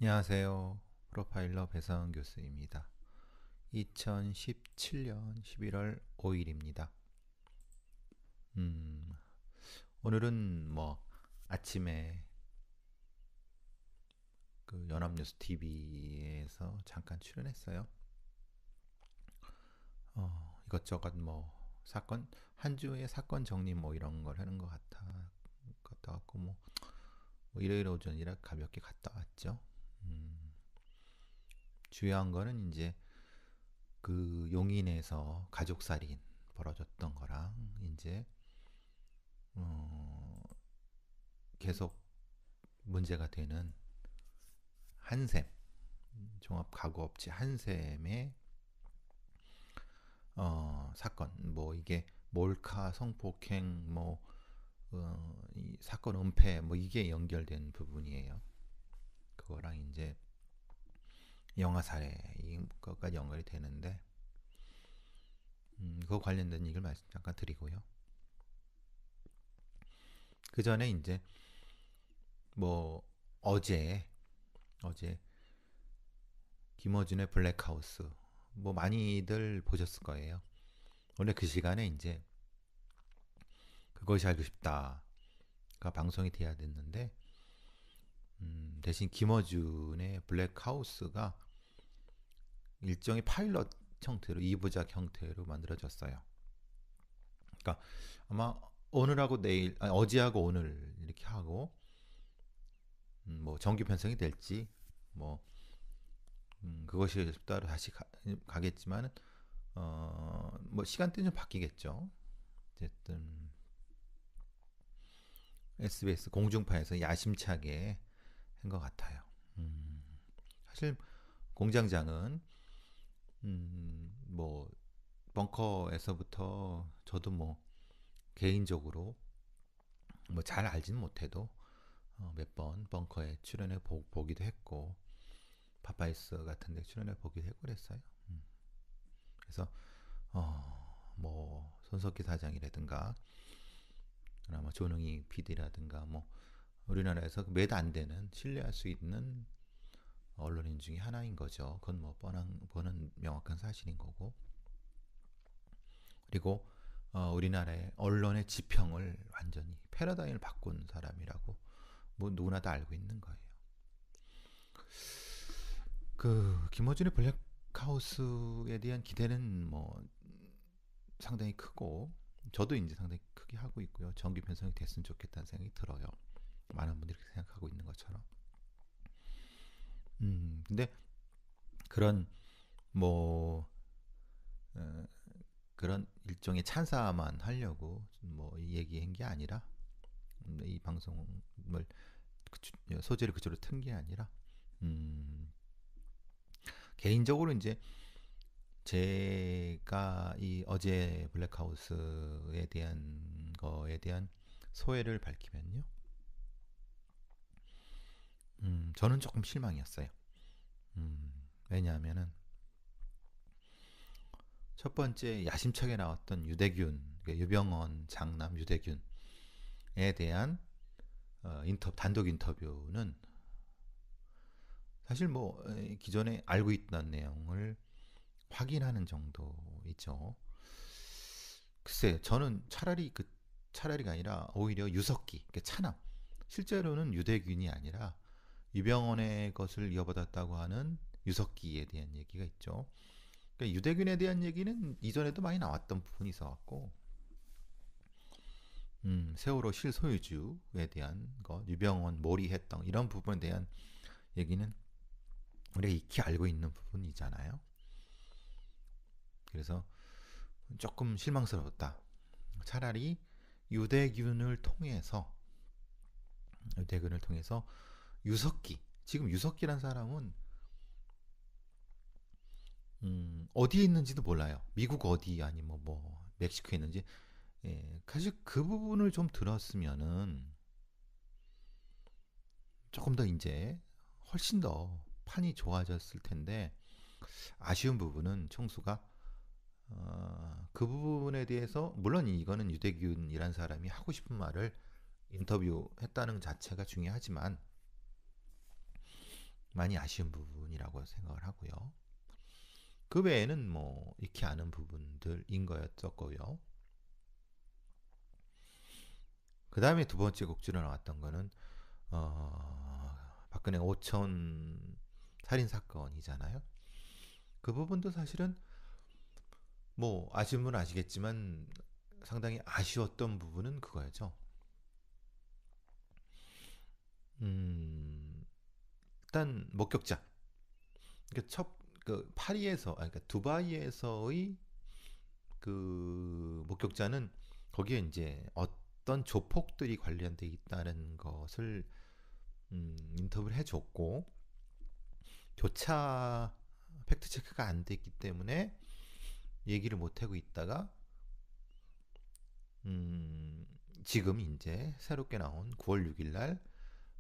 안녕하세요. 프로파일러 배성 교수입니다. 2017년 11월 5일입니다. 오늘은 아침에 그 연합뉴스 TV에서 잠깐 출연했어요. 이것저것 사건 한 주의 사건 정리 이런 걸 하는 것 같고 일요일 오전이라 가볍게 갔다 왔죠. 주요한 거는 이제 그 용인에서 가족살인 벌어졌던 거랑 이제 어, 계속 문제가 되는 한샘 종합가구업체 한샘의 사건 이게 몰카 성폭행 이 사건 은폐 이게 연결된 부분이에요. 그거랑 이제 영아 살해 이것까지 연결이 되는데 그거 관련된 얘기를 말씀 잠깐 드리고요. 그 전에 이제 뭐 어제 김어준의 블랙하우스 많이들 보셨을 거예요. 원래 그 시간에 이제 그것이 알고 싶다가 방송이 돼야 됐는데 대신 김어준의 블랙하우스가 일종의 파일럿 형태로 2부작 형태로 만들어졌어요. 그러니까 아마 오늘하고 내일 어제하고 오늘 이렇게 하고 정규 편성이 될지 그것이 따로 다시 가겠지만 시간대는 좀 바뀌겠죠. 어쨌든 SBS 공중파에서 야심차게 한 것 같아요. 사실 공장장은 벙커에서부터 저도 개인적으로 잘 알진 못해도 몇 번 벙커에 출연해 보기도 했고 파파이스 같은 데 출연해 보기도 했고 그랬어요. 그래서 손석희 사장이라든가 조능희 PD라든가 우리나라에서 몇 안 되는 신뢰할 수 있는 언론인 중에 하나인 거죠. 그건 뻔한 명확한 사실인 거고. 그리고 우리나라의 언론의 지평을 완전히 패러다임을 바꾼 사람이라고 누구나 다 알고 있는 거예요. 그 김어준의 블랙하우스에 대한 기대는 상당히 크고 저도 이제 상당히 크게 하고 있고요. 정기 편성이 됐으면 좋겠다는 생각이 들어요. 많은 분들이 생각하고 있는 것처럼. 근데 그런 뭐 어, 그런 일종의 찬사만 하려고 얘기한 게 아니라 이 방송을 소재를 그쪽으로 튼 게 아니라 개인적으로 이제 제가 이 어제 블랙하우스에 대한 거에 대한 소회를 밝히면요. 저는 조금 실망이었어요. 왜냐하면은 첫 번째 야심차게 나왔던 유대균, 그러니까 유병헌 장남 유대균에 대한 단독 인터뷰는 사실 기존에 알고 있던 내용을 확인하는 정도이죠. 글쎄, 저는 차라리가 아니라 오히려 유석기, 그러니까 차남. 실제로는 유대균이 아니라 유병헌의 것을 이어받았다고 하는 유석기에 대한 얘기가 있죠. 그러니까 유대균에 대한 얘기는 이전에도 많이 나왔던 부분이 있어갖고 세월호 실소유주에 대한 거, 유병헌 몰이했던 이런 부분에 대한 얘기는 우리가 익히 알고 있는 부분이잖아요. 그래서 조금 실망스러웠다. 차라리 유대균을 통해서 유석기, 지금 유석기란 사람은 어디에 있는지도 몰라요. 미국 어디 아니면 멕시코에 있는지. 사실 그 부분을 좀 들었으면은 조금 더 이제 훨씬 더 판이 좋아졌을 텐데 아쉬운 부분은 총수가 그 부분에 대해서 물론 이거는 유대균이란 사람이 하고 싶은 말을 인터뷰했다는 자체가 중요하지만 많이 아쉬운 부분이라고 생각을 하고요. 그 외에는 뭐 익히 아는 부분들인 거였었고요. 그 다음에 두 번째 곡지로 나왔던 거는 박근혜 오천 살인 사건이잖아요. 그 부분도 사실은 뭐 아시는 분은 아시겠지만 상당히 아쉬웠던 부분은 그거였죠. 음, 일단 목격자. 그러니까 그 파리에서, 그러니까 두바이에서의 그 목격자는 거기에 이제 어떤 조폭들이 관련돼 있다는 것을 인터뷰를 해줬고, 교차 팩트 체크가 안 됐기 때문에 얘기를 못 하고 있다가 음, 지금 이제 새롭게 나온 9월 6일 날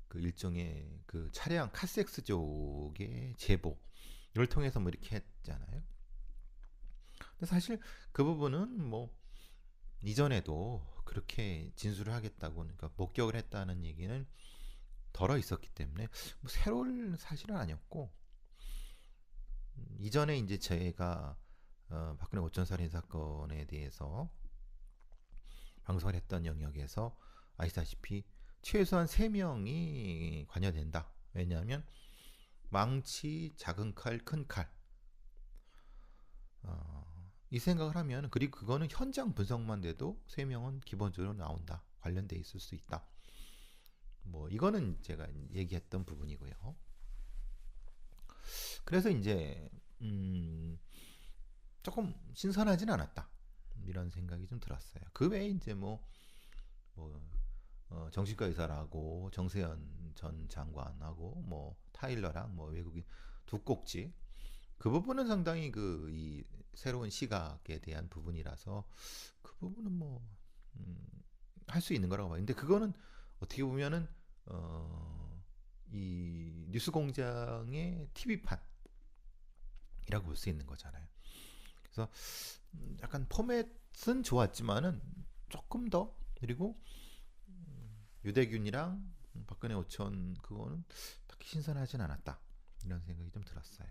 그 일종의 그 차량 카섹스 쪽의 제보를 통해서 뭐 이렇게 했잖아요. 근데 사실 그 부분은 뭐 이전에도 그렇게 진술을 하겠다고, 그러니까 목격을 했다는 얘기는 덜어 있었기 때문에 뭐 새로운 사실은 아니었고, 이전에 이제 제가 박근혜 오천 살인 사건에 대해서 방송을 했던 영역에서 아시다시피 최소한 3명이 관여된다. 왜냐하면 망치, 작은 칼, 큰 칼. 이 생각을 하면, 그리고 그거는 현장 분석만 돼도 3명은 기본적으로 나온다. 관련돼 있을 수 있다. 뭐 이거는 제가 얘기했던 부분이고요. 그래서 이제 조금 신선하진 않았다. 이런 생각이 좀 들었어요. 그 외에 이제 뭐 정신과 의사라고 정세현 전 장관하고 뭐 타일러랑 뭐 외국인 두 꼭지, 그 부분은 상당히 그 이 새로운 시각에 대한 부분이라서 그 부분은 뭐 할 수 있는 거라고 봐요. 근데 그거는 어떻게 보면은 이 뉴스공장의 TV판이라고 볼 수 있는 거잖아요. 그래서 약간 포맷은 좋았지만은 조금 더, 그리고 유대균이랑 박근혜 오천 그거는 딱히 신선하진 않았다. 이런 생각이 좀 들었어요.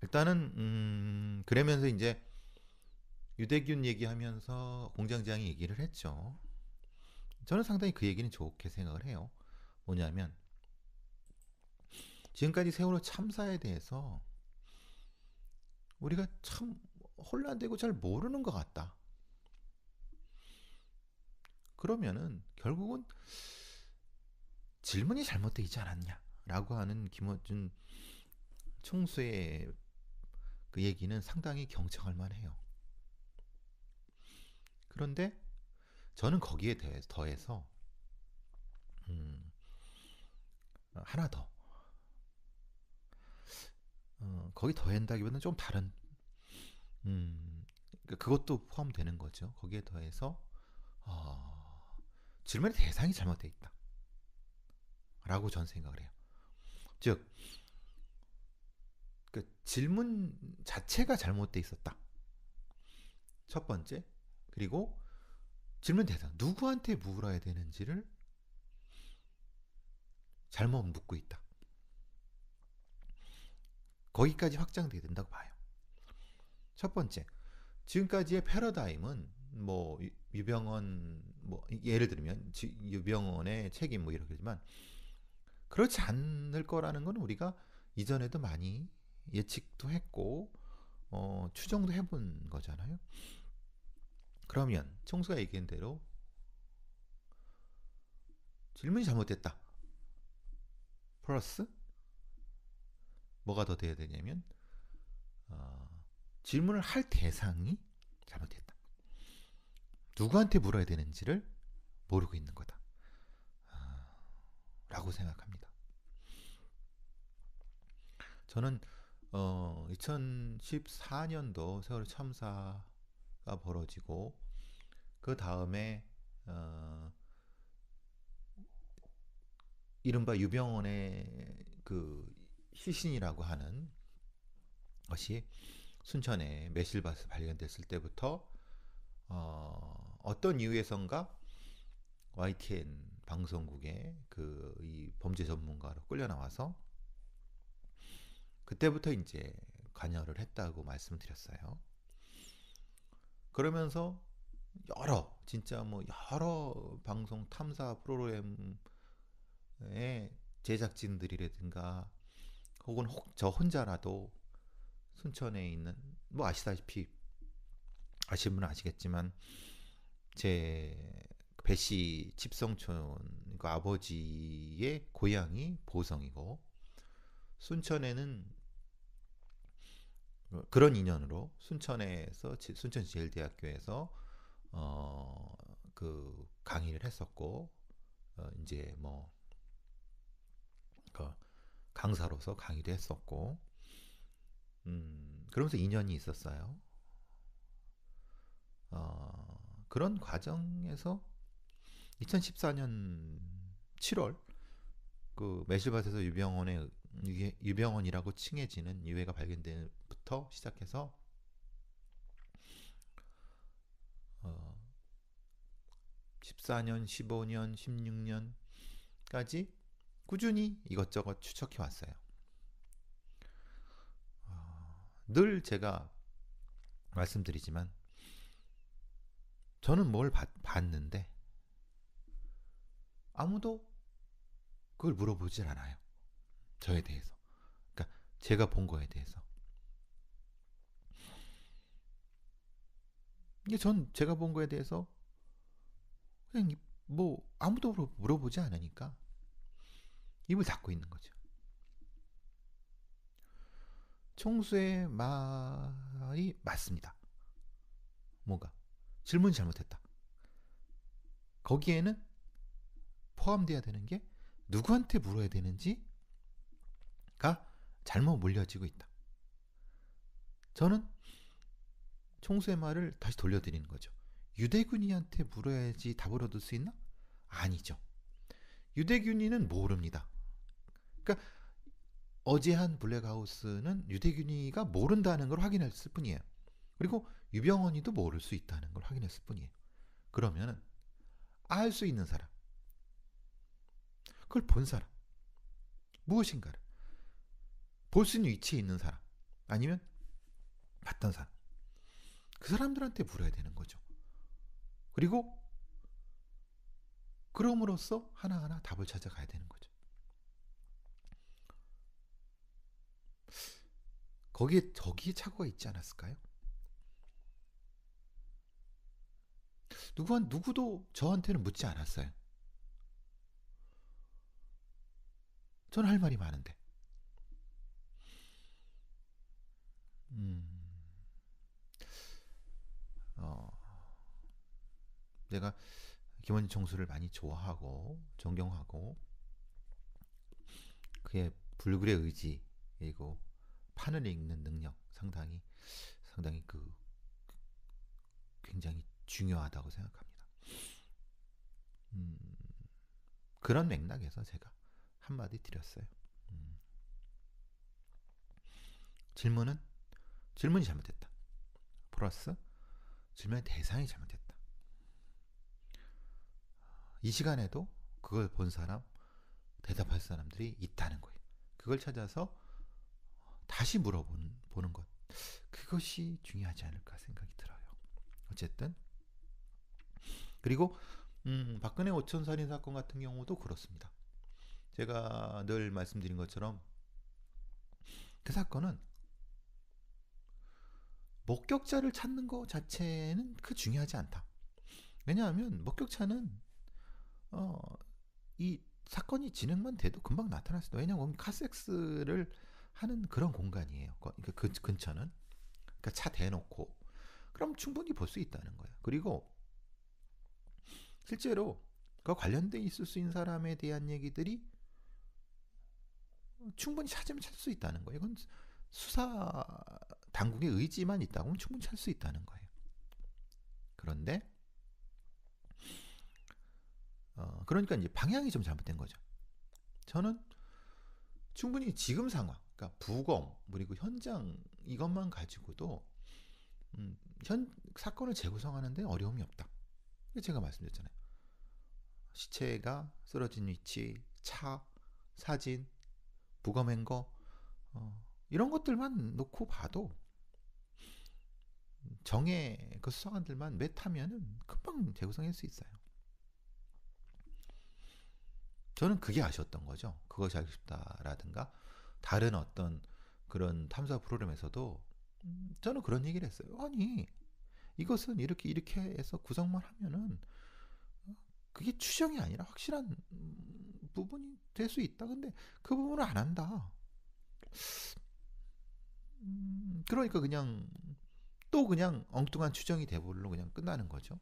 일단은 그러면서 이제 유대균 얘기하면서 공장장이 얘기를 했죠. 저는 상당히 그 얘기는 좋게 생각을 해요. 뭐냐면 지금까지 세월호 참사에 대해서 우리가 참 혼란되고 잘 모르는 것 같다. 그러면은 결국은 질문이 잘못되어 있지 않았냐라고 하는 김어준 총수의 그 얘기는 상당히 경청할 만해요. 그런데 저는 거기에 더해서 음, 하나 더, 거기 더한다기보다는 좀 다른, 그것도 포함되는 거죠. 거기에 더해서 질문의 대상이 잘못되어 있다라고 전 생각을 해요. 즉, 그 질문 자체가 잘못되어 있었다. 첫 번째. 그리고 질문 대상, 누구한테 물어야 되는지를 잘못 묻고 있다. 거기까지 확장돼야 된다고 봐요. 첫 번째, 지금까지의 패러다임은 뭐 유병헌, 뭐 예를 들면 유병헌의 책임 뭐 이렇게지만 그렇지 않을 거라는 건 우리가 이전에도 많이 예측도 했고 추정도 해본 거잖아요. 그러면 총수가 얘기한 대로 질문이 잘못됐다. 플러스 뭐가 더 돼야 되냐면 어, 질문을 할 대상이 잘못됐다. 누구한테 물어야 되는지를 모르고 있는 거다. 라고 생각합니다. 저는 2014년도 세월호 참사가 벌어지고 그 다음에 이른바 유병원의 그 시신이라고 하는 것이 순천에 매실밭에 발견됐을 때부터 어떤 이유에선가 YTN 방송국에 그 이 범죄 전문가로 끌려 나와서 그때부터 이제 관여를 했다고 말씀드렸어요. 그러면서 여러 진짜 뭐 여러 방송 탐사 프로그램의 제작진들이라든가 혹은 저 혼자라도 순천에 있는 뭐 아시다시피 아시는 분은 아시겠지만 제 배씨 칩성촌 그 아버지의 고향이 보성이고 순천에는 그런 인연으로 순천에서 순천제일대학교에서 그 강의를 했었고 이제 뭐 그 강사로서 강의도 했었고 그러면서 인연이 있었어요. 그런 과정에서 2014년 7월 그 매실밭에서 유병원이라고 칭해지는 유해가 발견된 부터 시작해서 14년, 15년, 16년까지 꾸준히 이것저것 추적해 왔어요. 늘 제가 말씀드리지만 저는 뭘 봤는데 아무도 그걸 물어보질 않아요. 저에 대해서. 그러니까 제가 본 거에 대해서. 이게 전 제가 본 거에 대해서 그냥 뭐 아무도 물어보지 않으니까 입을 닫고 있는 거죠. 총수의 말이 맞습니다. 뭔가 질문이 잘못했다. 거기에는 포함돼야 되는 게 누구한테 물어야 되는지가 잘못 물려지고 있다. 저는 총수의 말을 다시 돌려드리는 거죠. 유대균이한테 물어야지 답을 얻을 수 있나? 아니죠. 유대균이는 모릅니다. 그러니까 어제 한 블랙하우스는 유대균이가 모른다는 걸 확인했을 뿐이에요. 그리고 유병헌이도 모를 수 있다는 걸 확인했을 뿐이에요. 그러면은 알 수 있는 사람, 그걸 본 사람, 무엇인가를 볼 수 있는 위치에 있는 사람, 아니면 봤던 사람, 그 사람들한테 물어야 되는 거죠. 그리고 그럼으로써 하나하나 답을 찾아가야 되는 거죠. 저기에 착오가 있지 않았을까요? 누구도 저한테는 묻지 않았어요. 저는 할 말이 많은데. 내가 김원진 총수를 많이 좋아하고 존경하고 그의 불굴의 의지 그리고 판을 읽는 능력 상당히 굉장히 중요하다고 생각합니다. 그런 맥락에서 제가 한마디 드렸어요. 질문이 잘못됐다. 플러스 질문의 대상이 잘못됐다. 이 시간에도 그걸 본 사람, 대답할 사람들이 있다는 거예요. 그걸 찾아서 다시 물어보는 것. 그것이 중요하지 않을까 생각이 들어요. 어쨌든 그리고 박근혜 오천 살인 사건 같은 경우도 그렇습니다. 제가 늘 말씀드린 것처럼 그 사건은 목격자를 찾는 것 자체는 중요하지 않다. 왜냐하면 목격자는 이 사건이 진행만 돼도 금방 나타날 수도. 왜냐하면 카섹스를 하는 그런 공간이에요. 그 근처는. 그러니까 차 대놓고 그럼 충분히 볼 수 있다는 거예요. 그리고 실제로 그 관련돼 있을 수 있는 사람에 대한 얘기들이 충분히 찾으면 찾을 수 있다는 거예요. 이건 수사 당국의 의지만 있다고 하면 충분히 찾을 수 있다는 거예요. 그런데 그러니까 이제 방향이 좀 잘못된 거죠. 저는 충분히 지금 상황, 그러니까 부검 그리고 현장 이것만 가지고도 사건을 재구성하는데 어려움이 없다. 제가 말씀드렸잖아요. 시체가 쓰러진 위치, 차, 사진, 부검한 거, 이런 것들만 놓고 봐도 정의 그 수사관들만 맷하면은 금방 재구성할 수 있어요. 저는 그게 아쉬웠던 거죠. 그것이 알고 싶다라든가 다른 어떤 그런 탐사 프로그램에서도 저는 그런 얘기를 했어요. 아니 이것은 이렇게 이렇게 해서 구성만 하면은 그게 추정이 아니라 확실한 부분이 될 수 있다. 근데 그 부분을 안 한다. 그러니까 그냥 또 그냥 엉뚱한 추정이 돼버리로 그냥 끝나는 거죠.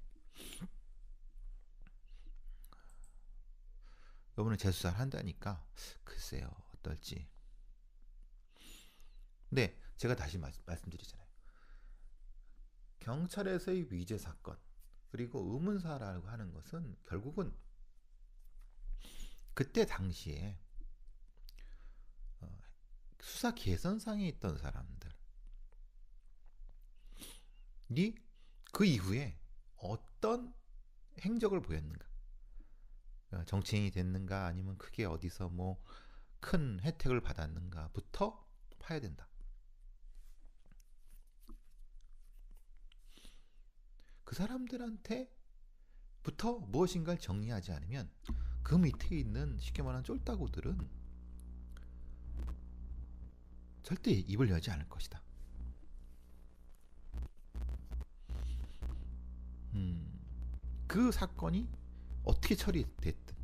이번에 재수사를 한다니까 글쎄요 어떨지. 근데 제가 다시 말씀드리잖아요. 경찰에서의 위제 사건 그리고 의문사라고 하는 것은 결국은 그때 당시에 수사 개선상에 있던 사람들이 그 이후에 어떤 행적을 보였는가, 정치인이 됐는가 아니면 크게 어디서 뭐 큰 혜택을 받았는가부터 파야 된다. 그 사람들한테부터 무엇인가를 정리하지 않으면 그 밑에 있는 쉽게 말하는 쫄따구들은 절대 입을 열지 않을 것이다. 그 사건이 어떻게 처리됐든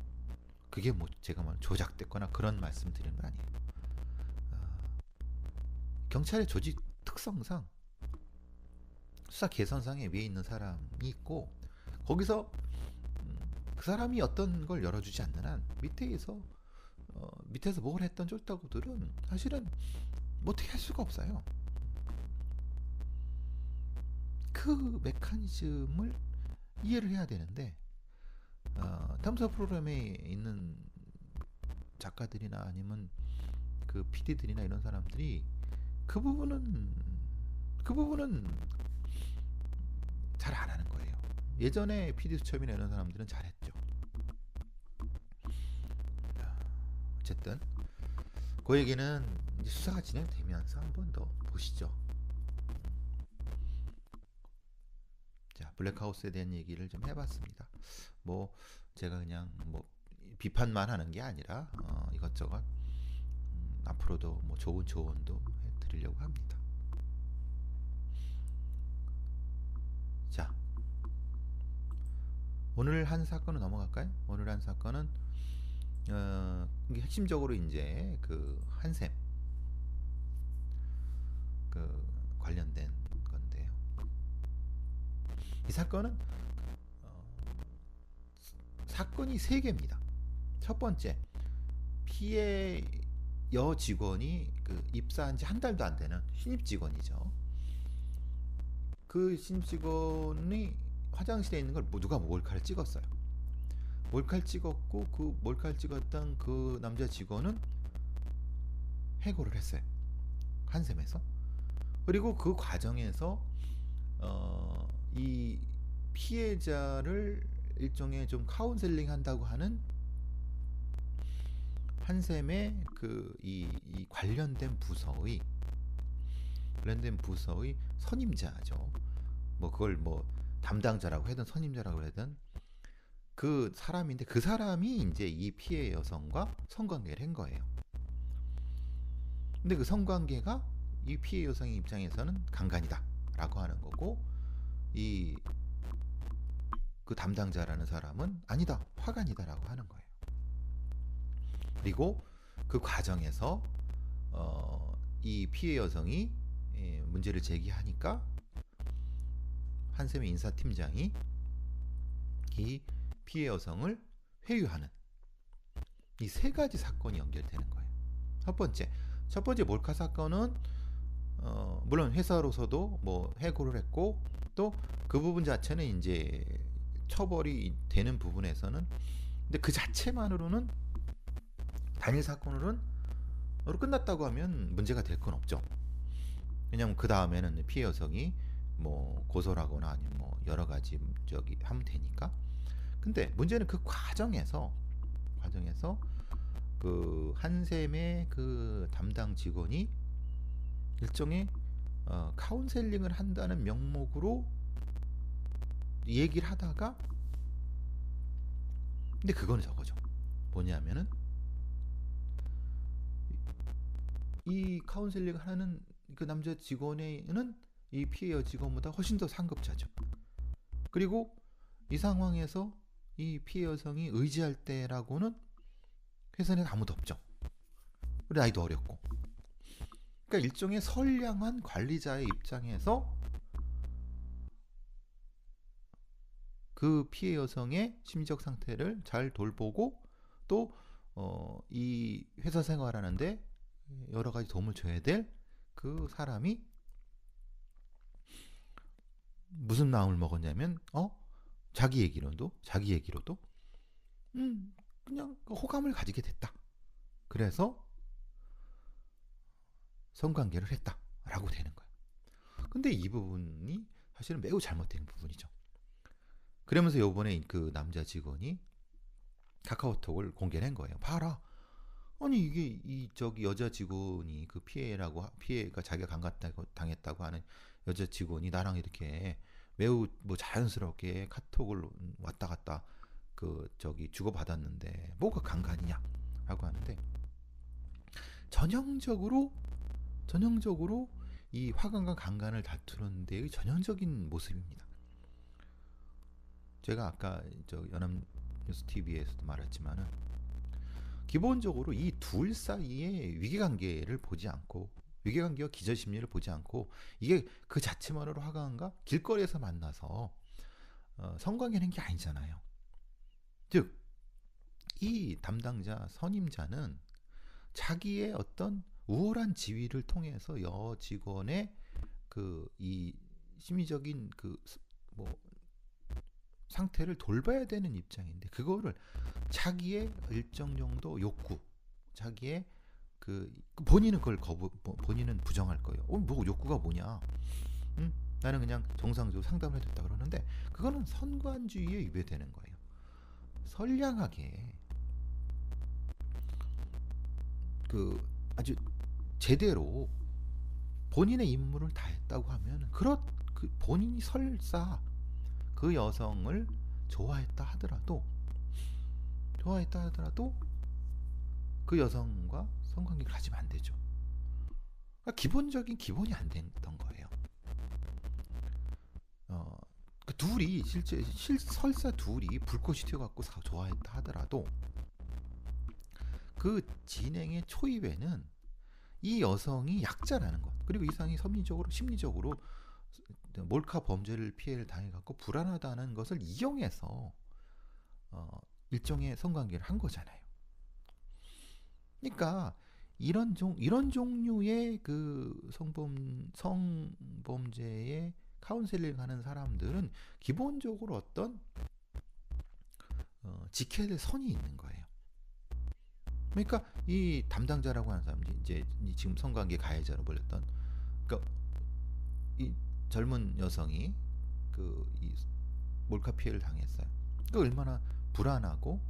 그게 뭐 제가 뭐 조작됐거나 그런 말씀 드리는 거 아니에요. 경찰의 조직 특성상 수사 개선상에 위에 있는 사람이 있고 거기서 그 사람이 어떤 걸 열어주지 않는 한 밑에서 뭘 했던 쫄따구들은 사실은 뭐 어떻게 할 수가 없어요. 그 메커니즘을 이해를 해야 되는데 탐사 프로그램에 있는 작가들이나 아니면 그 PD들이나 이런 사람들이 그 부분은 잘 안 하는 거예요. 예전에 PD 수첩이나 이런 사람들은 잘했죠. 어쨌든 그 얘기는 이제 수사가 진행되면서 한 번 더 보시죠. 자, 블랙하우스에 대한 얘기를 좀 해봤습니다. 뭐 제가 그냥 뭐 비판만 하는 게 아니라 이것저것 앞으로도 뭐 좋은 조언도 해드리려고 합니다. 자, 오늘 한 사건으로 넘어갈까요? 오늘 한 사건은 이게 핵심적으로 이제 그 한샘 그 관련된 건데요. 이 사건은 사건이 3개입니다. 첫 번째, 피해 여 직원이 그 입사한 지 한 달도 안 되는 신입 직원이죠. 그 신입 직원이 화장실에 있는 걸 누가 몰카를 찍었어요. 몰카를 찍었고 그 몰카를 찍었던 그 남자 직원은 해고를 했어요. 한샘에서. 그리고 그 과정에서 이 피해자를 일종의 좀 카운셀링 한다고 하는 한샘의 이 관련된 부서의 선임자죠. 뭐 그걸 뭐 담당자라고 하든 선임자라고 하든 그 사람인데 그 사람이 이제 이 피해 여성과 성관계를 한 거예요. 근데 그 성관계가 이 피해 여성의 입장에서는 강간이다라고 하는 거고 그 담당자라는 사람은 아니다, 화간이다라고 하는 거예요. 그리고 그 과정에서 이 피해 여성이 문제를 제기하니까 한샘의 인사팀장이 이 피해 여성을 회유하는 이 3가지 사건이 연결되는 거예요. 첫 번째 몰카 사건은 물론 회사로서도 뭐 해고를 했고 또 그 부분 자체는 이제 처벌이 되는 부분에서는 근데 그 자체만으로는 단일 사건으로 끝났다고 하면 문제가 될 건 없죠. 왜냐면 그 다음에는 피해 여성이 뭐 고소를 하거나 아니면 뭐 여러 가지 하면 되니까. 근데 문제는 그 과정에서 그 한샘의 그 담당 직원이 일종의 카운셀링을 한다는 명목으로 얘기를 하다가, 근데 그거는 저거죠. 뭐냐면은 이 카운셀링을 하는 그 남자 직원에는 이 피해 여직원보다 훨씬 더 상급자죠. 그리고 이 상황에서 이 피해 여성이 의지할 때라고는 회사 내에 아무도 없죠. 그리고 나이도 어렸고. 그러니까 일종의 선량한 관리자의 입장에서 그 피해 여성의 심리적 상태를 잘 돌보고 또 이 회사 생활하는데 여러 가지 도움을 줘야 될 그 사람이 무슨 마음을 먹었냐면 자기 얘기로도 그냥 호감을 가지게 됐다. 그래서 성관계를 했다라고 되는 거예요. 근데 이 부분이 사실은 매우 잘못된 부분이죠. 그러면서 요번에 그 남자 직원이 카카오톡을 공개한 거예요. 봐라. 아니 이게 이 저기 여자 직원이 그 피해가 자기가 당했다고 하는 여자 직원이 나랑 이렇게 매우 뭐 자연스럽게 카톡을 왔다 갔다 그 저기 주고 받았는데 뭐가 강간이냐라고 하는데, 전형적으로 이 화강과 강간을 다투는 데의 전형적인 모습입니다. 제가 아까 저 연합뉴스 TV에서도 말했지만은 기본적으로 이 둘 사이의 위계관계를 보지 않고, 위계관계와 기저심리를 보지 않고, 이게 그 자체만으로 화강과 길거리에서 만나서 성관계는 게 아니잖아요. 즉 이 담당자 선임자는 자기의 어떤 우월한 지위를 통해서 여직원의 그 이 심리적인 그 뭐 상태를 돌봐야 되는 입장인데, 그거를 자기의 일정 정도 욕구, 자기의 본인은 그걸 본인은 부정할 거예요. 뭐 욕구가 뭐냐? 나는 그냥 정상적으로 상담을 해줬다 그러는데, 그거는 선관주의에 위배되는 거예요. 선량하게 아주 제대로 본인의 임무를 다했다고 하면 본인이 설사 그 여성을 좋아했다 하더라도 그 여성과 성관계를 가지면 안 되죠. 그러니까 기본적인 기본이 안 됐던 거예요. 그 둘이 설사 둘이 불꽃이 튀어갖고 좋아했다 하더라도 그 진행의 초입에는 이 여성이 약자라는 것, 그리고 이상이 심리적으로 몰카 범죄를 피해를 당해갖고 불안하다는 것을 이용해서 일종의 성관계를 한 거잖아요. 그러니까 이런 종류의 그 성범죄에 카운셀링 하는 사람들은 기본적으로 어떤 지켜야 될 선이 있는 거예요. 그러니까 이 담당자라고 하는 사람이 이제 지금 성관계 가해자로 불렸던, 그러니까 이 젊은 여성이 이 몰카 피해를 당했어요. 그 얼마나 불안하고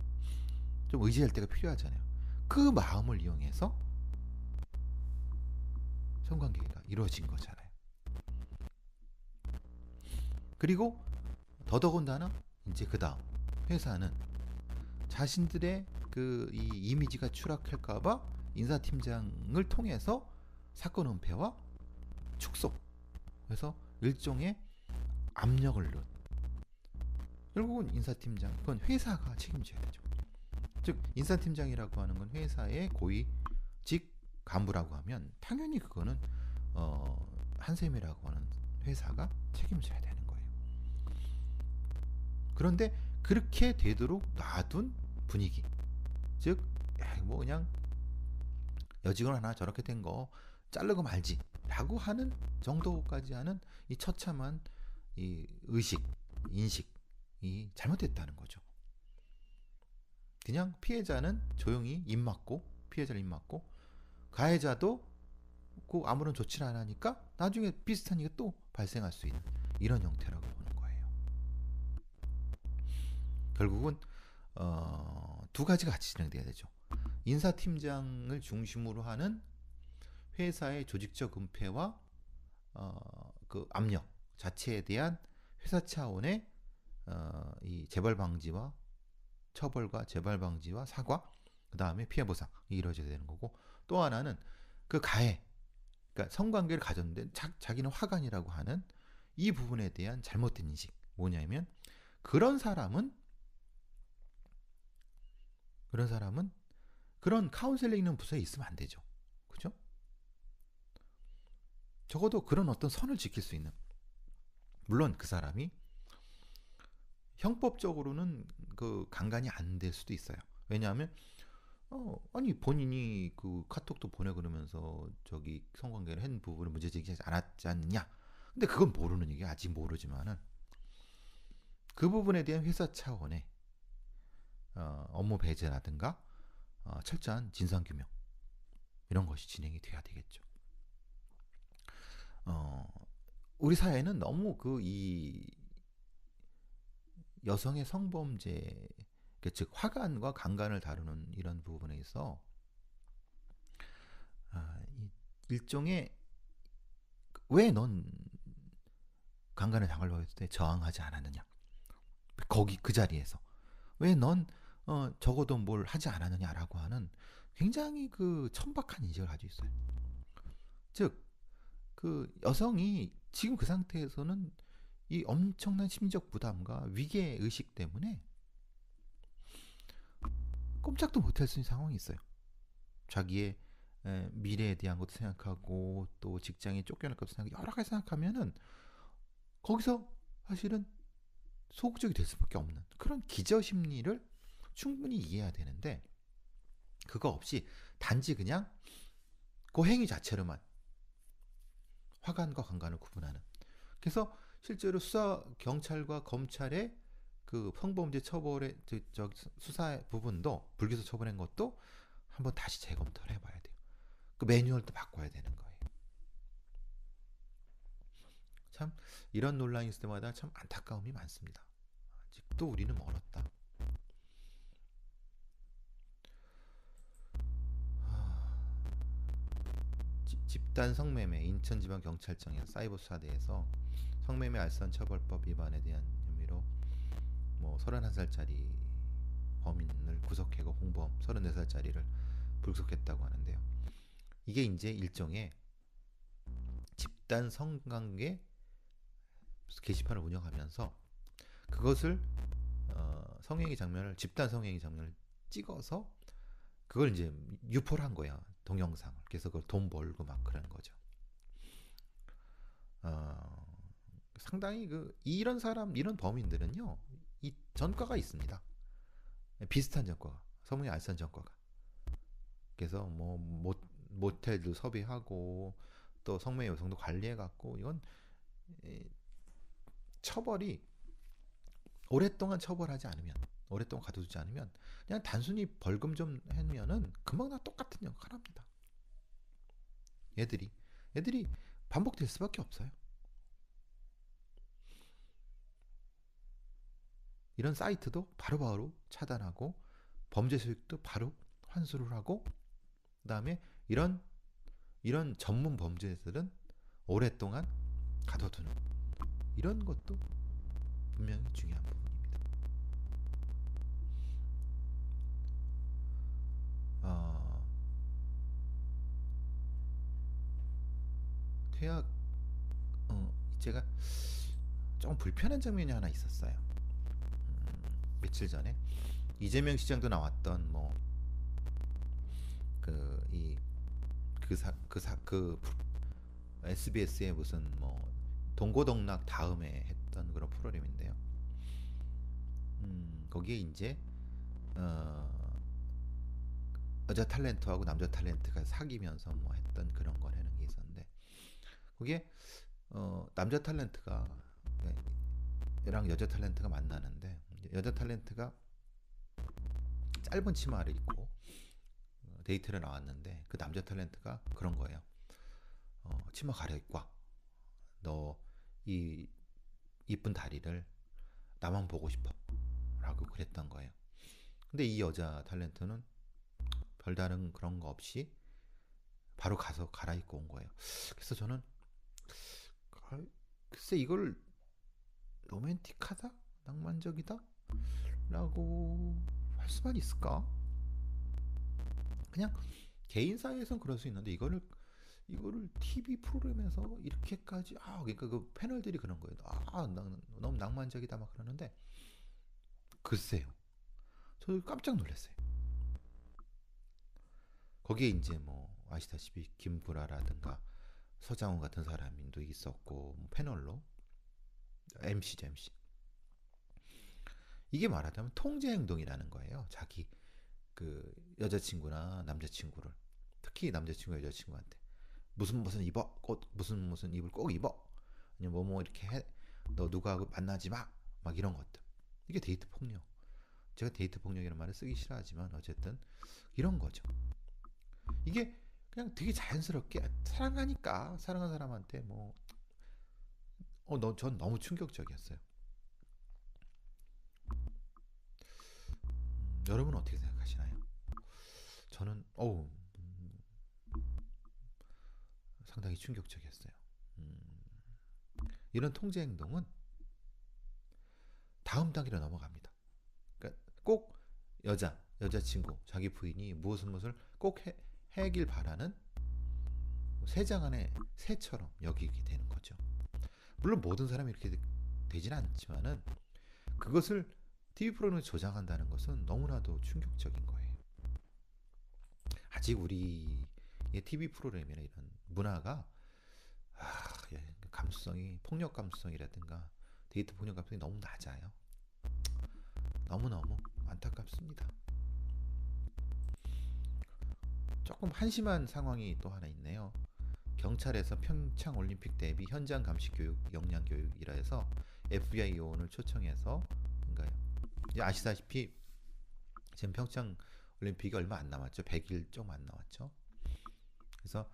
좀 의지할 때가 필요하잖아요. 그 마음을 이용해서 성관계가 이루어진 거잖아요. 그리고 더더군다나 이제 그 다음 회사는 자신들의 이 이미지가 추락할까봐 인사팀장을 통해서 사건 은폐와 축소, 그래서 일종의 압력을 넣은, 결국은 인사팀장, 그건 회사가 책임져야 되죠. 즉 인사팀장이라고 하는 건 회사의 고위직 간부라고 하면 당연히 그거는 한샘이라고 하는 회사가 책임져야 되는 거예요. 그런데 그렇게 되도록 놔둔 분위기, 즉 뭐 그냥 여직원 하나 저렇게 된 거 자르고 말지 라고 하는 정도까지 하는 이 처참한 이 인식이 잘못됐다는 거죠. 그냥 피해자는 조용히 피해자를 입 막고 가해자도 아무런 조치를 안 하니까 나중에 비슷한 일이 또 발생할 수 있는 이런 형태라고 보는 거예요. 결국은 두 가지가 같이 진행돼야 되죠. 인사팀장을 중심으로 하는 회사의 조직적 은폐와 그 압력 자체에 대한 회사 차원의 이 재발 방지와 처벌과 재발 방지와 사과, 그 다음에 피해 보상이 이루어져야 되는 거고, 또 하나는 그 가해, 그러니까 성관계를 가졌는데 자기는 화관이라고 하는 이 부분에 대한 잘못된 인식. 뭐냐면 그런 사람은 그런 카운셀링 있는 부서에 있으면 안 되죠. 그죠? 적어도 그런 어떤 선을 지킬 수 있는. 물론 그 사람이 형법적으로는 그 강간이 안 될 수도 있어요. 왜냐하면 아니 본인이 그 카톡도 보내 그러면서 저기 성관계를 한 부분을 문제 제기하지 않았지 않느냐. 근데 그건 모르는 얘기, 아직 모르지만은 그 부분에 대한 회사 차원의 업무 배제라든가 철저한 진상 규명 이런 것이 진행이 돼야 되겠죠. 우리 사회는 너무 그 이 여성의 성범죄, 즉 화간과 강간을 다루는 이런 부분에 있어 일종의 왜 넌 강간을 당하려고 했을 때 저항하지 않았느냐, 거기 그 자리에서 왜 넌 적어도 뭘 하지 않았느냐라고 하는 굉장히 그 천박한 인식을 가지고 있어요. 즉 그 여성이 지금 그 상태에서는 이 엄청난 심리적 부담과 위계 의식 때문에 꼼짝도 못할 수 있는 상황이 있어요. 자기의 미래에 대한 것도 생각하고 또 직장에 쫓겨날 것도 생각하고 여러 가지 생각하면은 거기서 사실은 소극적이 될 수밖에 없는 그런 기저 심리를 충분히 이해해야 되는데, 그거 없이 단지 그냥 그 행위 자체로만 화간과 강간을 구분하는. 그래서 실제로 수사 경찰과 검찰의 그 성범죄 처벌의 수사 부분도 불기소 처벌한 것도 한번 다시 재검토를 해봐야 돼요. 그 매뉴얼도 바꿔야 되는 거예요. 참 이런 논란이 있을 때마다 참 안타까움이 많습니다. 아직도 우리는 멀었다. 집단 성매매 인천지방경찰청에서 사이버 수사대에서 성매매 알선 처벌법 위반에 대한 혐의로 뭐 31살짜리 범인을 구속하고 공범 34살짜리를 불구속했다고 하는데요. 이게 이제 일종의 집단 성관계 게시판을 운영하면서 그것을 성행위 장면을 집단 성행위 장면을 찍어서 그걸 이제 유포를 한 거야, 동영상을. 그래서 그걸 돈 벌고 막 그런 거죠. 상당히 그 이런 사람 이런 범인들은요 이 전과가 있습니다. 비슷한 전과가, 성매매 알선 전과가. 그래서 뭐 모텔도 섭외하고 또 성매매 여성도 관리해갖고 이건 처벌이 오랫동안 처벌하지 않으면, 오랫동안 가둬두지 않으면 그냥 단순히 벌금 좀 하면은 금방 다 똑같은 역할 합니다. 애들이 반복될 수밖에 없어요. 이런 사이트도 바로바로 차단하고 범죄 수익도 바로 환수를 하고, 그다음에 이런 전문 범죄들은 오랫동안 가둬두는 이런 것도 분명히 중요한 부분입니다. 퇴학 제가 좀 불편한 장면이 하나 있었어요. 며칠 전에 이재명 시장도 나왔던 뭐그 SBS의 무슨 뭐 동고동락 다음에 했던 그런 프로그램인데요. 거기에 이제 여자 탤런트하고 남자 탤런트가 사귀면서 뭐 했던 그런 걸 하는 게 있었는데, 거기에 남자 탤런트가 랑 여자 탤런트가 만나는데, 여자 탤런트가 짧은 치마를 입고 데이트를 나왔는데 그 남자 탤런트가 그런 거예요. 치마 가려입고 와. 너 이 이쁜 다리를 나만 보고 싶어 라고 그랬던 거예요. 근데 이 여자 탤런트는 별다른 그런 거 없이 바로 가서 갈아입고 온 거예요. 그래서 저는 글쎄 이걸 로맨틱하다? 낭만적이다? 라고 할 수만 있을까? 그냥 개인사에선 그럴 수 있는데 이거를 TV 프로그램에서 이렇게까지 그러니까 그 패널들이 그런 거예요. 너무 낭만적이다 막 그러는데 글쎄요. 저 깜짝 놀랐어요. 거기에 이제 뭐 아시다시피 김구라라든가 서장훈 같은 사람도 있었고 뭐 패널로 MC죠 MC. 이게 말하자면 통제 행동이라는 거예요. 자기 그 여자친구나 남자친구를 특히 남자친구 여자친구한테 무슨 입어 꽃 무슨 입을 꼭 입어 아니면 뭐 이렇게 해 너 누가 만나지 막 이런 것들 이게 데이트 폭력. 제가 데이트 폭력이라는 말을 쓰기 싫어하지만 어쨌든 이런 거죠. 이게 그냥 되게 자연스럽게 사랑하니까 사랑하는 사람한테 전 너무 충격적이었어요. 여러분은 어떻게 생각하시나요? 저는 상당히 충격적이었어요. 음, 이런 통제 행동은 다음 단계로 넘어갑니다. 그러니까 꼭 여자친구, 자기 부인이 무엇을 꼭 해길 바라는 새장 안의 새처럼 여기게 되는 거죠. 물론 모든 사람이 이렇게 되지는 않지만은 그것을 TV 프로그램에 조장한다는 것은 너무나도 충격적인 거예요. 아직 우리의 TV 프로그램이나 이런 문화가 감수성이 폭력 감수성이라든가 데이트 폭력 감수성이 너무 낮아요. 너무너무 안타깝습니다. 조금 한심한 상황이 또 하나 있네요. 경찰에서 평창 올림픽 대비 현장 감시 교육 역량 교육이라 해서 FBI 요원을 초청해서 그러니까 아시다시피 지금 평창 올림픽이 얼마 안 남았죠. 100일 좀 안 남았죠. 그래서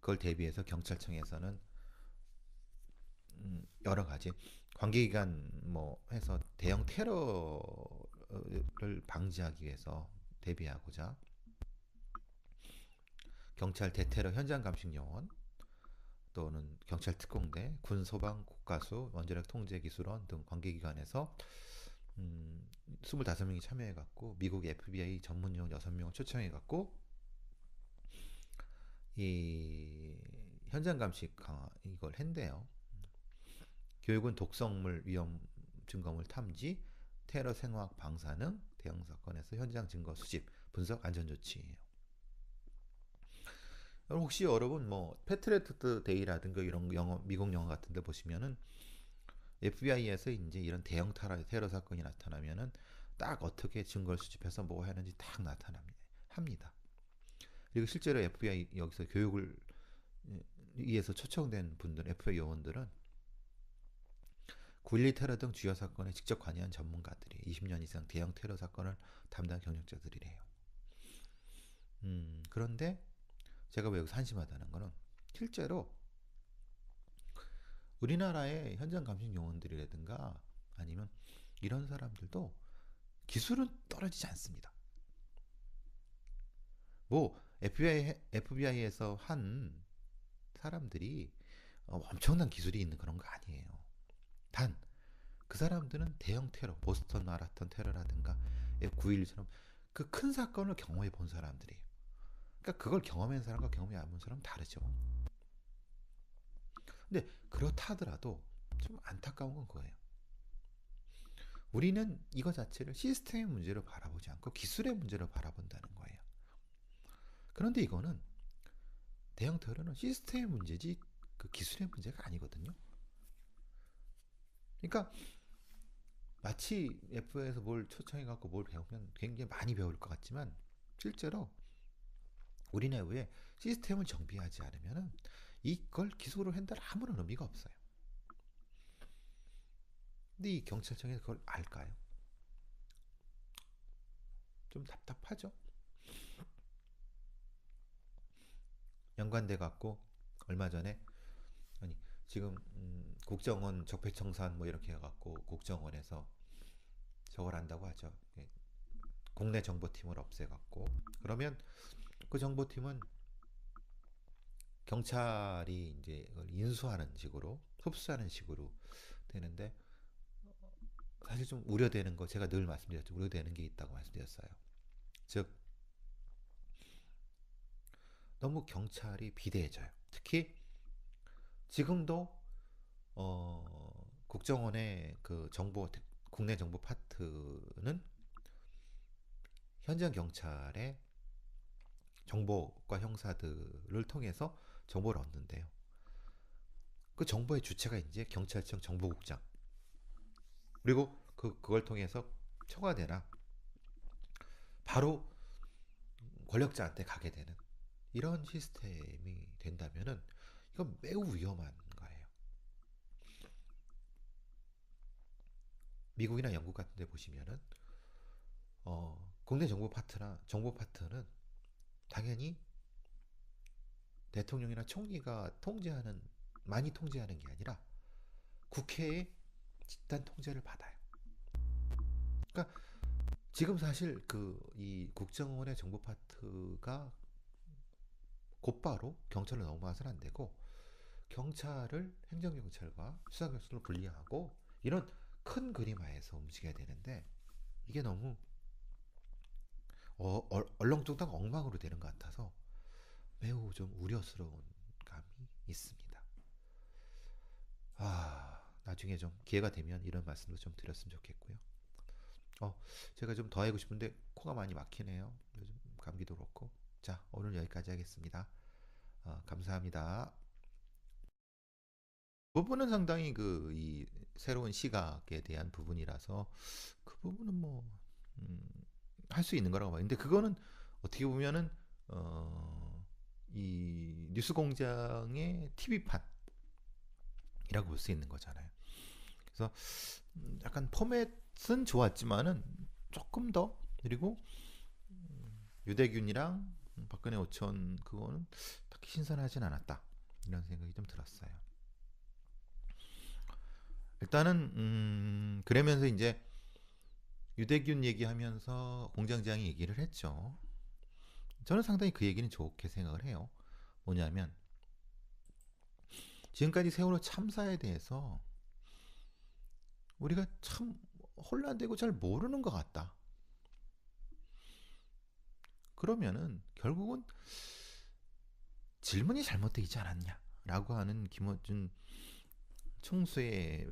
그걸 대비해서 경찰청에서는 여러 가지 관계기관 해서 대형 테러를 방지하기 위해서 대비하고자 경찰 대테러 현장 감식 요원 또는 경찰 특공대, 군 소방 국가수, 원자력 통제 기술원 등 관계기관에서 25명이 참여해갖고 미국 FBI 전문 요원 6명을 초청해갖고 이 현장 감식 강화 이걸 한대요. 교육은 독성물 위험 증거물 탐지, 테러 생화학 방사능, 대형 사건에서 현장 증거 수집, 분석 안전 조치예요. 혹시 여러분 패트리어트 데이라든가 이런 미국 영화 같은데 보시면은 FBI에서 이제 이런 대형 테러 사건이 나타나면은 딱 어떻게 증거를 수집해서 뭐 하는지 딱 나타납니다. 합니다. 그리고 실제로 FBI 여기서 교육을 위해서 초청된 분들, FBI 요원들은 9.12 테러 등 주요 사건에 직접 관여한 전문가들이 20년 이상 대형 테러 사건을 담당한 경력자들이래요. 그런데 제가 왜 여기서 한심하다는 거는 실제로 우리나라의 현장 감식 요원들이라든가 아니면 이런 사람들도 기술은 떨어지지 않습니다. FBI에서 한 사람들이 엄청난 기술이 있는 그런 거 아니에요. 단 그 사람들은 대형 테러, 보스턴 마라톤 테러라든가 9.11처럼 그 큰 사건을 경험해 본 사람들이에요. 그러니까 그걸 경험한 사람과 경험이 안 본 사람은 다르죠. 근데 그렇다 하더라도 좀 안타까운 건 그거예요. 우리는 이거 자체를 시스템의 문제로 바라보지 않고 기술의 문제로 바라본다는 거예요. 그런데 이거는 대형 테러는 시스템의 문제지 그 기술의 문제가 아니거든요. 그러니까 마치 F에서 뭘 초청해갖고 뭘 배우면 굉장히 많이 배울 것 같지만 실제로 우리 내부에 시스템을 정비하지 않으면 이걸 기술로 한다 아무런 의미가 없어요. 근데 이 경찰청에서 그걸 알까요? 좀 답답하죠. 연관돼 갖고 얼마 전에 아니 지금 국정원 적폐청산 이렇게 해갖고 국정원에서 저걸 한다고 하죠. 국내 정보팀을 없애갖고 그러면 그 정보팀은 경찰이 이제 그걸 인수하는 식으로 흡수하는 식으로 되는데 사실 좀 우려되는 거 제가 늘 말씀드렸죠. 우려되는 게 있다고 말씀드렸어요. 즉 너무 경찰이 비대해져요. 특히 지금도 국정원의 그 정보 국내 정보 파트는 현장 경찰의 정보과 형사들을 통해서 정보를 얻는데요. 그 정보의 주체가 이제 경찰청 정보국장 그리고 그걸 통해서 청와대나 바로 권력자한테 가게 되는 이런 시스템이 된다면은 이건 매우 위험한 거예요. 미국이나 영국 같은 데 보시면은 국내 정보 파트나 정보 파트는 당연히 대통령이나 총리가 통제하는 많이 통제하는 게 아니라 국회의 집단 통제를 받아요. 그러니까 지금 사실 그 이 국정원의 정보 파트가 곧바로 경찰로 넘어가서는 안 되고 경찰을 행정경찰과 수사경찰로 분리하고 이런 큰 그림하에서 움직여야 되는데 이게 너무 얼렁뚱땅 엉망으로 되는 것 같아서 매우 좀 우려스러운 감이 있습니다. 나중에 좀 기회가 되면 이런 말씀도 좀 드렸으면 좋겠고요. 제가 좀 더 하고 싶은데 코가 많이 막히네요. 요즘 감기도 그렇고. 자, 오늘 여기까지 하겠습니다. 감사합니다. 부분은 상당히 이 새로운 시각에 대한 부분이라서 그 부분은 뭐 할 수 있는 거라고 봐요. 근데 그거는 어떻게 보면은 이 뉴스공장의 TV판이라고 볼 수 있는 거잖아요. 그래서 약간 포맷은 좋았지만은 조금 더 그리고 유대균이랑 박근혜 오천 그거는 딱히 신선하진 않았다 이런 생각이 좀 들었어요. 일단은 그러면서 이제 유대균 얘기하면서 공장장이 얘기를 했죠. 저는 상당히 그 얘기는 좋게 생각을 해요. 뭐냐면 지금까지 세월호 참사에 대해서 우리가 참 혼란되고 잘 모르는 것 같다. 그러면은 결국은 질문이 잘못되어 있지 않았냐라고 하는 김어준 총수의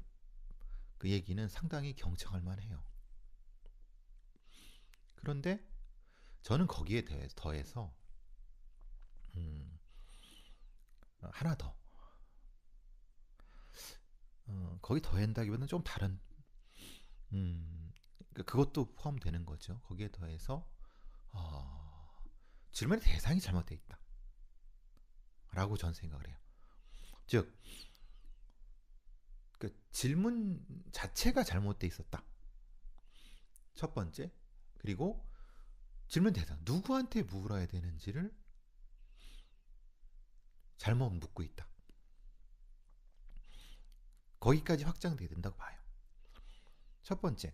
그 얘기는 상당히 경청할 만해요. 그런데 저는 거기에 더해서 하나 더 거기 더한다기보다는 좀 다른 그것도 포함되는 거죠. 거기에 더해서 질문의 대상이 잘못되어 있다. 라고 전 생각을 해요. 즉, 그 질문 자체가 잘못되어 있었다. 첫 번째. 그리고 질문 대상, 누구한테 물어야 되는지를 잘못 묻고 있다. 거기까지 확장돼야 된다고 봐요. 첫 번째.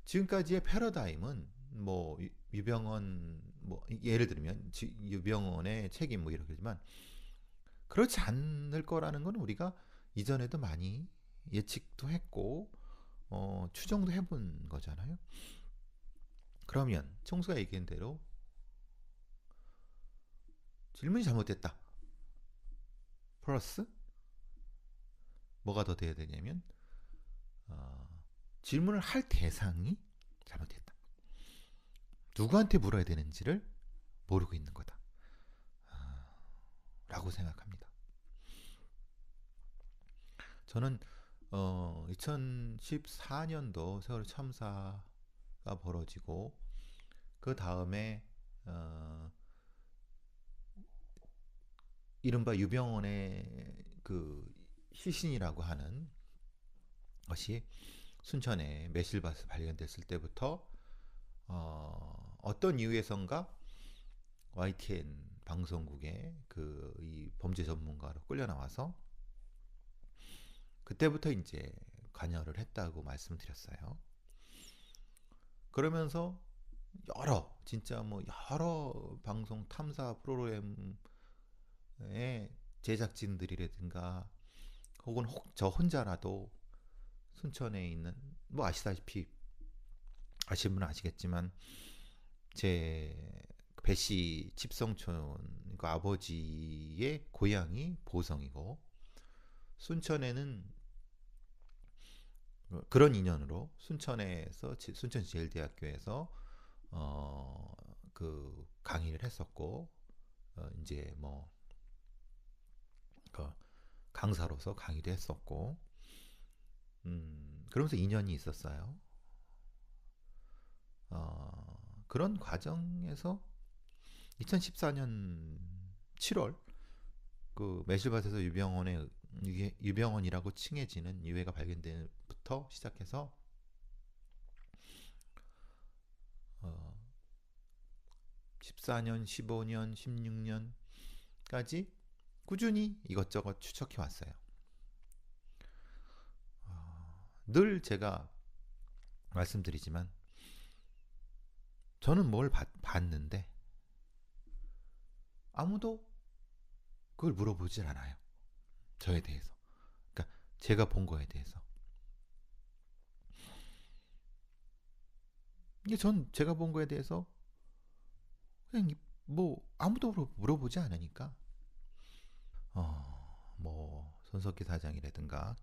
지금까지의 패러다임은 뭐 유병헌 뭐 예를 들면 유병헌의 책임 뭐 이렇게지만 그렇지 않을 거라는 건 우리가 이전에도 많이 예측도 했고 추정도 해본 거잖아요. 그러면 총수가 얘기한 대로 질문이 잘못됐다. 플러스 뭐가 더 돼야 되냐면 질문을 할 대상이 잘못됐다. 누구한테 물어야 되는지를 모르고 있는 거다. 라고 생각합니다. 저는 2014년도 세월호 참사가 벌어지고 그 다음에 이른바 유병원의 그 시신이라고 하는 것이 순천에 매실밭에 발견됐을 때부터 어떤 이유에선가 YTN 방송국에 이 범죄 전문가로 끌려 나와서 그때부터 이제 관여를 했다고 말씀드렸어요. 그러면서 여러 진짜 뭐 여러 방송 탐사 프로그램의 제작진들이라든가 혹은 저 혼자라도 순천에 있는 뭐 아시다시피 아시는 분은 아시겠지만 제 배씨 칩성촌 그 아버지의 고향이 보성이고 순천에는 그런 인연으로 순천에서 순천제일대학교에서 그 강의를 했었고 이제 뭐 그 강사로서 강의도 했었고 그러면서 인연이 있었어요. 그런 과정에서 2014년 7월 그 매실밭에서 유병원이라고 칭해지는 유해가 발견된 부터 시작해서 어, 14년, 15년, 16년까지 꾸준히 이것저것 추적해 왔어요. 늘 제가 말씀드리지만 저는 뭘 봤는데 아무도 그걸 물어보질 않아요. 저에 대해서. 그러니까 제가 본 거에 대해서. 이게 전 제가 본 거에 대해서 그냥 뭐 아무도 물어보지 않으니까 뭐 손석희 사장이라든가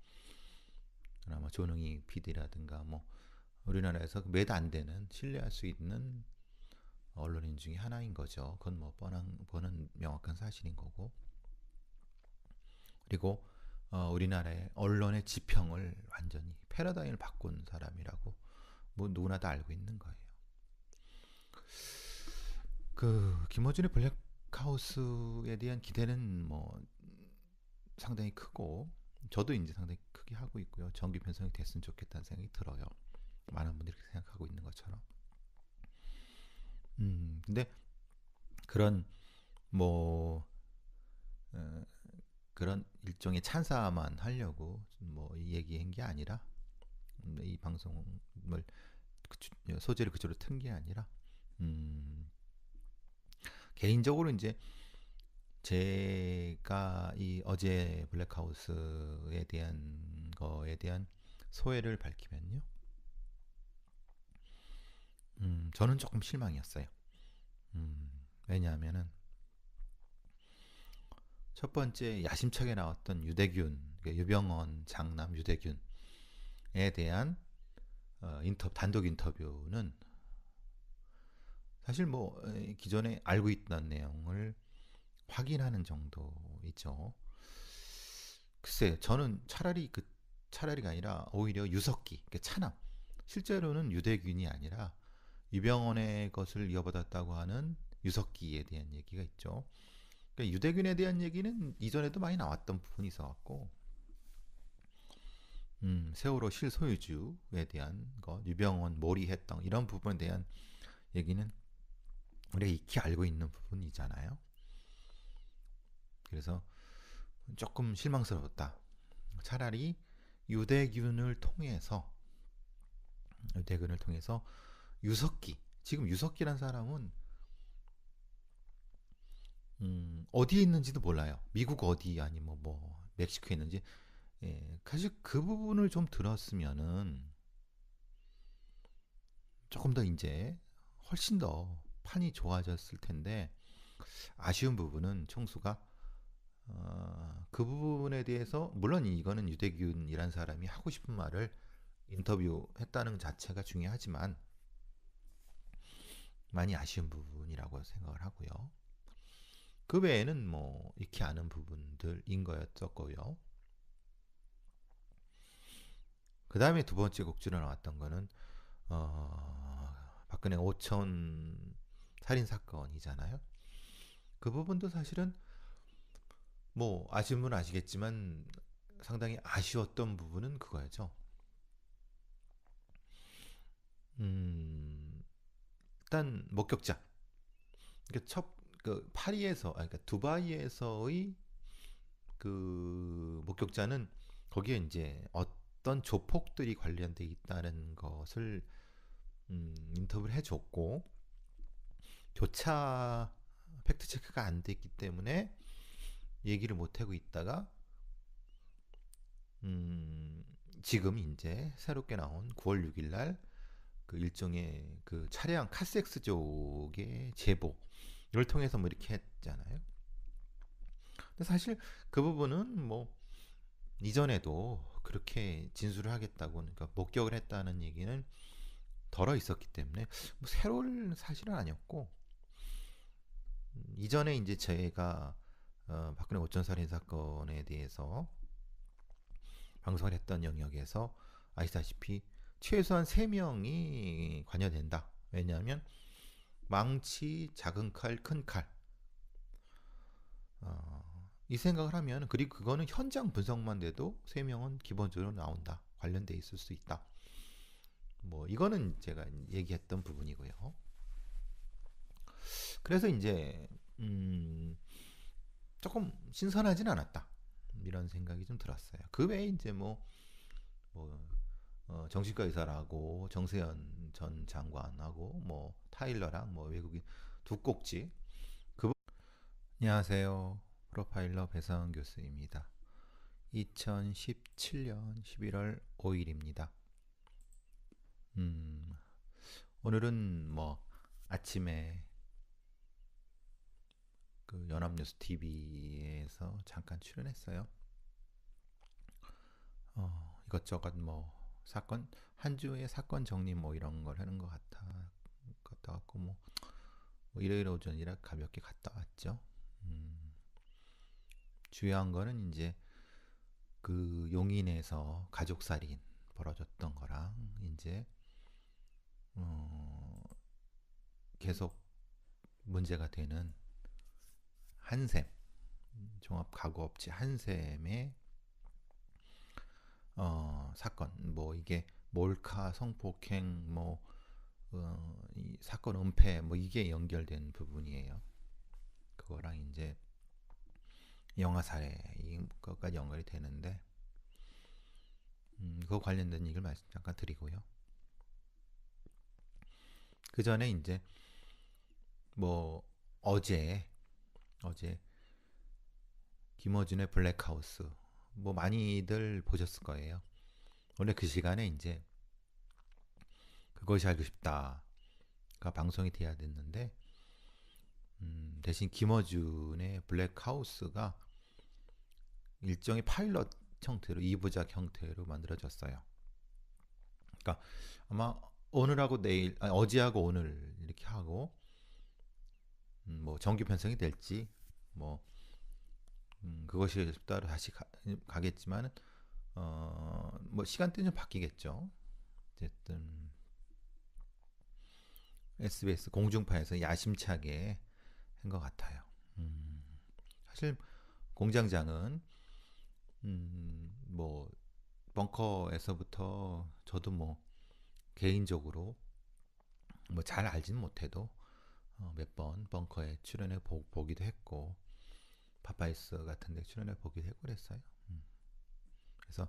그나마 조능희 PD라든가 뭐 우리나라에서 몇 안 되는 신뢰할 수 있는 언론인 중에 하나인 거죠. 그건 뭐 뻔한 명확한 사실인 거고. 그리고 우리나라의 언론의 지평을 완전히 패러다임을 바꾼 사람이라고 뭐 누구나 다 알고 있는 거예요. 그 김어준의 블랙하우스에 대한 기대는 뭐 상당히 크고 저도 이제 상당히 크게 하고 있고요. 정기 편성이 됐으면 좋겠다는 생각이 들어요. 많은 분들이 그렇게 생각하고 있는 것처럼. 근데 그런 뭐 어, 그런 일종의 찬사만 하려고 뭐 얘기한 게 아니라 이 방송을 소재를 그쪽으로 튼 게 아니라 음, 개인적으로 이제 제가 이 어제 블랙하우스에 대한 거에 대한 소회를 밝히면요. 저는 조금 실망이었어요. 왜냐하면은 첫 번째 야심차게 나왔던 유대균, 그러니까 유병헌 장남 유대균에 대한 단독 인터뷰는 사실 뭐 기존에 알고 있던 내용을 확인하는 정도이죠. 글쎄, 저는 차라리가 아니라 오히려 유석기, 그러니까 차남. 실제로는 유대균이 아니라 유병원의 것을 이어받았다고 하는 유석기에 대한 얘기가 있죠. 그러니까 유대균에 대한 얘기는 이전에도 많이 나왔던 부분이 있어갖고, 세월호 실소유주에 대한 것, 유병원 몰이했던 이런 부분에 대한 얘기는 우리가 익히 알고 있는 부분이잖아요. 그래서 조금 실망스러웠다. 차라리 유대균을 통해서 유대균을 통해서 유석기 지금 유석기란 사람은 어디에 있는지도 몰라요. 미국 어디 아니면 뭐 멕시코에 있는지 사실 그 부분을 좀 들었으면은 조금 더 이제 훨씬 더 판이 좋아졌을 텐데 아쉬운 부분은 총수가 그 부분에 대해서 물론 이거는 유대균이란 사람이 하고 싶은 말을 인터뷰했다는 자체가 중요하지만 많이 아쉬운 부분이라고 생각을 하고요. 그 외에는 뭐 익히 아는 부분들인 거였었고요. 그 다음에 두 번째 곡지로 나왔던 거는 박근혜 오천 살인 사건이잖아요. 그 부분도 사실은 뭐 아시는 분은 아시겠지만 상당히 아쉬웠던 부분은 그거였죠. 음, 일단 목격자. 그러니까 그 파리에서, 그러니까 두바이에서의 그 목격자는 거기에 이제 어떤 조폭들이 관련돼 있다는 것을 인터뷰를 해줬고 교차 팩트 체크가 안 됐기 때문에 얘기를 못 하고 있다가 음, 지금 이제 새롭게 나온 9월 6일 날 그 일종의 그 차량 카섹스족의 제보 이걸 통해서 뭐 이렇게 했잖아요. 근데 사실 그 부분은 뭐 이전에도 그렇게 진술을 하겠다고 그러니까 목격을 했다는 얘기는 덜어 있었기 때문에 뭐 새로운 사실은 아니었고 이전에 이제 저희가 박근혜 오천 살인 사건에 대해서 방송을 했던 영역에서 아시다시피 최소한 3명이 관여된다. 왜냐하면 망치, 작은 칼, 큰 칼. 이 생각을 하면 그리고 그거는 현장 분석만 돼도 3명은 기본적으로 나온다. 관련돼 있을 수 있다. 뭐 이거는 제가 얘기했던 부분이고요. 그래서 이제 조금 신선하진 않았다. 이런 생각이 좀 들었어요. 그 외에 이제 뭐 정신과 의사라고 정세현 전 장관하고 뭐 타일러랑 뭐 외국인 두 꼭지. 안녕하세요. 프로파일러 배상훈 교수입니다. 2017년 11월 5일입니다. 오늘은 뭐 아침에 그 연합뉴스 TV에서 잠깐 출연했어요. 이것저것 뭐 사건 한 주의 사건 정리 뭐 이런 걸 하는 것 같고 뭐 일요일 오전이라 가볍게 갔다 왔죠. 중요한 거는 이제 그 용인에서 가족살인 벌어졌던 거랑 이제 어, 계속 문제가 되는 한샘 종합가구업체 한샘의 사건 뭐 이게 몰카 성폭행 이 사건 은폐 뭐 이게 연결된 부분이에요. 그거랑 이제 영화 사례 이것까지 연결이 되는데 그거 관련된 얘기를 말씀 잠깐 드리고요. 그 전에 이제 뭐 어제 김어준의 블랙하우스 뭐 많이들 보셨을 거예요. 원래 그 시간에 이제 그것이 알고 싶다가 방송이 돼야 됐는데 대신 김어준의 블랙하우스가 일종의 파일럿 형태로 2부작 형태로 만들어졌어요. 그러니까 아마 오늘하고 내일 아니, 어제하고 오늘 이렇게 하고 뭐 정규 편성이 될지 뭐 그것이 따로 다시 가겠지만 뭐 시간대는 좀 바뀌겠죠. 어쨌든 SBS 공중파에서 야심차게 한 것 같아요. 사실 공장장은 뭐 벙커에서부터 저도 뭐 개인적으로 뭐 잘 알진 못해도 몇 번 벙커에 출연해 보기도 했고 파파이스 같은 데 출연해 보기도 했고 그랬어요. 그래서